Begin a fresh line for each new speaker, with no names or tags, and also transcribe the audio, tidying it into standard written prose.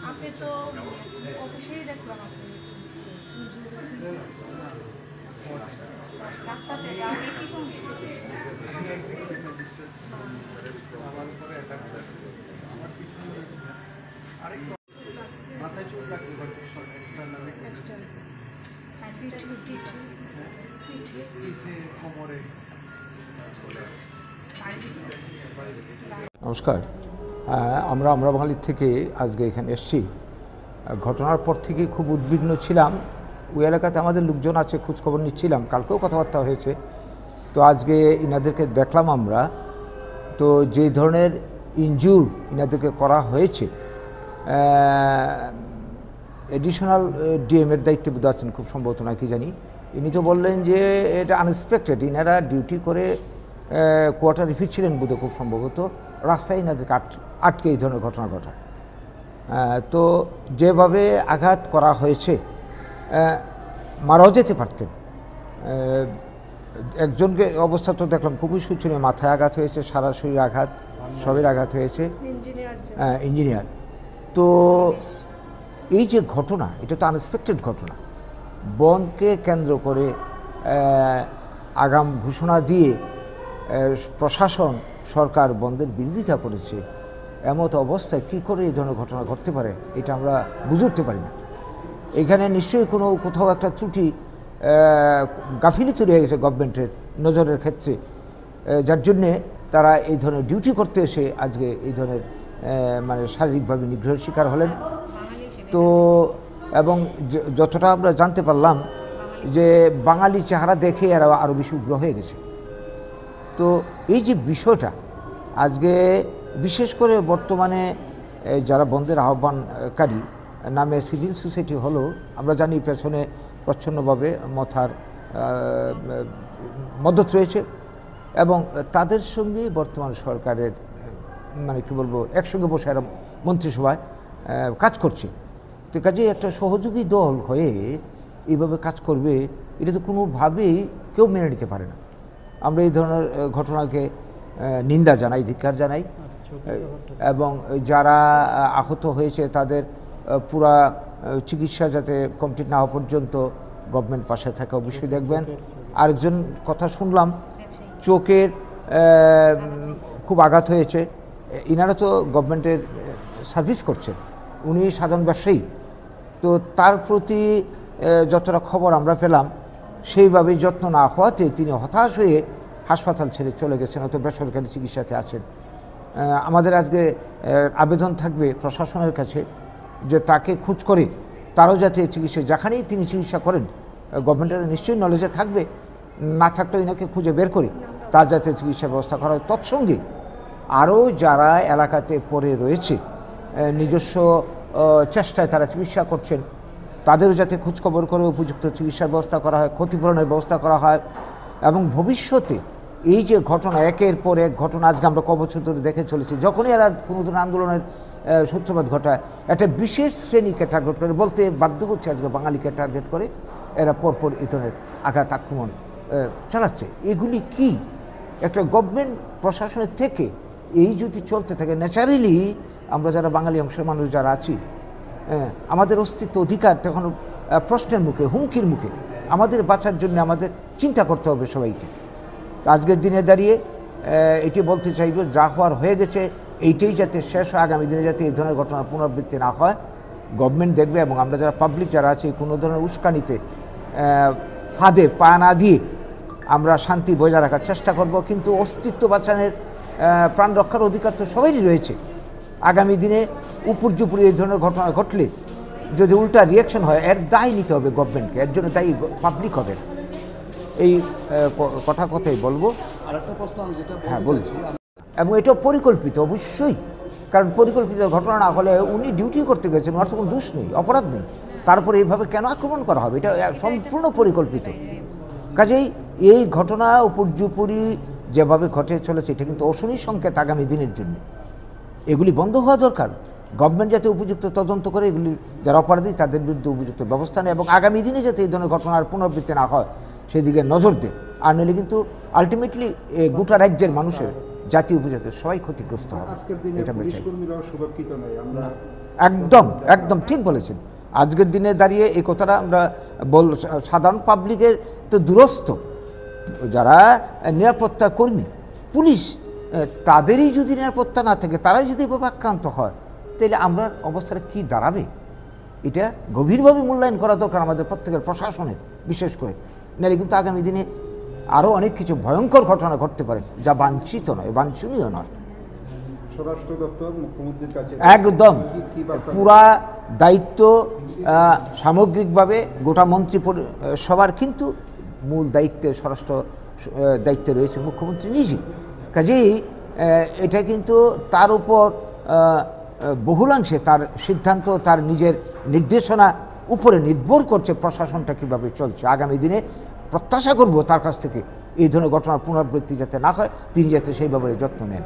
আপনি তো অফিসেই দেখলাম রাস্তাতে যাওয়া কি সংযুক্ত
মাথায় চোখ লাগছে কোমরে।
নমস্কার, আমরা বাঙালির থেকে আজকে এখানে এসেছি। ঘটনার পর থেকে খুব উদ্বিগ্ন ছিলাম। ওই এলাকাতে আমাদের লোকজন আছে, খোঁজখবর নিচ্ছিলাম, কালকেও কথাবার্তা হয়েছে। তো আজকে ইনাদেরকে দেখলাম আমরা। তো যে ধরনের ইনজুর ইনাদেরকে করা হয়েছে, এডিশনাল ডিএমের দায়িত্বে বোধ আছেন খুব সম্ভবত, নাকি জানি। ইনি তো বললেন যে এটা আনএক্সপেক্টেড, ইনারা ডিউটি করে কোয়ার্টারে ফিরছিলেন বোধ খুব সম্ভবত, রাস্তায় ইনাদেরকে আটকে এই ধরনের ঘটনা ঘটায়। তো যেভাবে আঘাত করা হয়েছে, মারাও যেতে পারতেন। একজনকে অবস্থা তো দেখলাম খুবই শোচনীয়, মাথায় আঘাত হয়েছে, সারা শরীর আঘাত, সবের আঘাত হয়েছে, ইঞ্জিনিয়ার। তো এই যে ঘটনা, এটা তো আনএক্সপেক্টেড ঘটনা। বনকে কেন্দ্র করে আগাম ঘোষণা দিয়ে প্রশাসন, সরকার বন্ধের বিরোধিতা করেছে। এমত অবস্থায় কী করে এই ধরনের ঘটনা ঘটতে পারে, এটা আমরা বুঝে উঠতে পারি না। এখানে নিশ্চয়ই কোথাও একটা ত্রুটি, গাফিলতি রয়ে গেছে গভর্নমেন্টের নজরের ক্ষেত্রে, যার জন্যে তারা এই ধরনের ডিউটি করতে এসে আজকে এই ধরনের মানে শারীরিকভাবে নিগ্রহের শিকার হলেন। তো এবং যতটা আমরা জানতে পারলাম যে বাঙালি চেহারা দেখে এরা আরও বেশি উগ্র হয়ে গেছে। তো এই যে বিষয়টা আজকে বিশেষ করে বর্তমানে যারা বন্ধের আহ্বানকারী নামে সিভিল সোসাইটি হলো, আমরা জানি পেছনে প্রচ্ছন্নভাবে মথার মদত রয়েছে এবং তাদের সঙ্গে বর্তমান সরকারের মানে কি বলবো একসঙ্গে বসে এরা মন্ত্রিসভায় কাজ করছে। তো কাজেই একটা সহযোগী দল হয়ে এইভাবে কাজ করবে, এটা তো কোনোভাবেই কেউ মেনে নিতে পারে না। আমরা এই ধরনের ঘটনাকে নিন্দা জানাই, ধিক্কার জানাই এবং যারা আহত হয়েছে তাদের পুরা চিকিৎসা যাতে কমপ্লিট না হওয়া পর্যন্ত গভর্নমেন্ট পাশে থাকে অবশ্যই দেখবেন। আরেকজন কথা শুনলাম, চোখের খুব আঘাত হয়েছে। ইনারা তো গভর্নমেন্টের সার্ভিস করছেন, উনি সাধারণ ব্যবসায়ী। তো তার প্রতি যতটা খবর আমরা পেলাম সেইভাবেই যত্ন না হওয়াতে তিনি হতাশ হয়ে হাসপাতাল ছেড়ে চলে গেছেন, অত বেসরকারি চিকিৎসাতে আছেন। আমাদের আজকে আবেদন থাকবে প্রশাসনের কাছে যে তাকে খোঁজ করে তারও যাতে চিকিৎসা, যেখানেই তিনি চিকিৎসা করেন, গভর্নমেন্টের নিশ্চয়ই নলেজে থাকবে, না থাকলেও এনাকে খুঁজে বের করে তার যাতে চিকিৎসার ব্যবস্থা করা হয়। তৎসঙ্গে আরও যারা এলাকাতে পড়ে রয়েছে, নিজস্ব চেষ্টায় তারা চিকিৎসা করছেন, তাদেরও যাতে খোঁজখবর করে উপযুক্ত চিকিৎসার ব্যবস্থা করা হয়, ক্ষতিপূরণের ব্যবস্থা করা হয় এবং ভবিষ্যতে এই যে ঘটনা, একের পর এক ঘটনা আজকে আমরা ক বছর ধরে দেখে চলেছি, যখনই এরা কোনো ধরনের আন্দোলনের সূত্রপাত ঘটায় একটা বিশেষ শ্রেণীকে টার্গেট করে, বলতে বাধ্য হচ্ছে আজকে বাঙালিকে টার্গেট করে এরা পরপর এই ধরনের আঘাত আক্রমণ চালাচ্ছে। এগুলি কি একটা গভর্নমেন্ট প্রশাসনের থেকে এই যদি চলতে থাকে, ন্যাচারালি আমরা যারা বাঙালি অংশের মানুষ যারা আছি, আমাদের অস্তিত্ব অধিকার তখন প্রশ্নের মুখে, হুমকির মুখে। আমাদের বাঁচার জন্য আমাদের চিন্তা করতে হবে সবাইকে। তো আজকের দিনে দাঁড়িয়ে এটি বলতে চাইব, যা হওয়ার হয়ে গেছে এইটাই যাতে শেষ হয়, আগামী দিনে যাতে এই ধরনের ঘটনার পুনরাবৃত্তি না হয় গভর্নমেন্ট দেখবে এবং আমরা যারা পাবলিক যারা আছি কোনো ধরনের উস্কানিতে ফাঁদে পা না দিয়ে আমরা শান্তি বজায় রাখার চেষ্টা করব। কিন্তু অস্তিত্ব বাঁচানোর প্রাণ রক্ষার অধিকার তো সবারই রয়েছে। আগামী দিনে উপর্যুপুরি এই ধরনের ঘটনা ঘটলে যদি উল্টা রিয়াকশন হয়, এর দায় নিতে হবে গভর্নমেন্টকে, এর জন্য দায়ী পাবলিক হবে। এই কথাই বলবো।
আরেকটা প্রশ্ন আমি যেটা
বলছি, এবং এটাও পরিকল্পিত অবশ্যই, কারণ পরিকল্পিত ঘটনা না হলে উনি ডিউটি করতে গেছেন, ওনার তো কোনো দোষ নেই, অপরাধ নেই, তারপরে এইভাবে কেন আক্রমণ করা হবে? এটা সম্পূর্ণ পরিকল্পিত। কাজেই এই ঘটনা উপর্যুপরি যেভাবে ঘটে চলেছে এটা কিন্তু অশনি সংকেত আগামী দিনের জন্য। এগুলি বন্ধ হওয়া দরকার। গভর্নমেন্ট যাতে উপযুক্ত তদন্ত করে এগুলি যারা অপরাধী তাদের বিরুদ্ধে উপযুক্ত ব্যবস্থা নেয় এবং আগামী দিনে যাতে এই ধরনের ঘটনার পুনরাবৃত্তি না হয় সেদিকে নজর দেয়। আর নইলে কিন্তু আলটিমেটলি গোটা রাজ্যের মানুষের জাতীয় উপজাতি সবাই ক্ষতিগ্রস্ত হয়।
আজকের দিনে
এটা
পুলিশ
চাই।
কর্মীরাও সুরক্ষিত নয়। আমরা
একদম একদম ঠিক বলেছেন। আজকের দিনে দাঁড়িয়ে এই কথাটা আমরা সাধারণ পাবলিকের তো দূরস্থ যারা নিরাপত্তা কর্মী পুলিশ তাদেরই যদি নিরাপত্তা না থাকে, তারাই যদি এভাবে আক্রান্ত হয়, তাহলে আমরা অবস্থাটা কি দাঁড়াবে? এটা গভীরভাবে মূল্যায়ন করা দরকার আমাদের প্রত্যেকের, প্রশাসনের বিশেষ করে। নাহলে কিন্তু আগামী দিনে আরও অনেক কিছু ভয়ঙ্কর ঘটনা ঘটতে পারে যা বাঞ্ছিত নয়, বাঞ্ছনীয় নয়।
স্বরাষ্ট্র দপ্তর মুখ্যমন্ত্রীর কাছে
একদম
কি বার্তা
পুরা দায়িত্ব সামগ্রিকভাবে গোটা মন্ত্রী সবার, কিন্তু মূল দায়িত্বের স্বরাষ্ট্র দায়িত্বে রয়েছে মুখ্যমন্ত্রী নিজে। কাজেই এটা কিন্তু তার উপর বহুলাংশে তার সিদ্ধান্ত, তার নিজের নির্দেশনা উপরে নির্ভর করছে প্রশাসনটা কীভাবে চলছে। আগামী দিনে প্রত্যাশা করব তার কাছ থেকে এই ধরনের ঘটনার পুনরাবৃত্তি যাতে না হয়, তিনি যাতে সেই ব্যাপারে যত্ন নেন।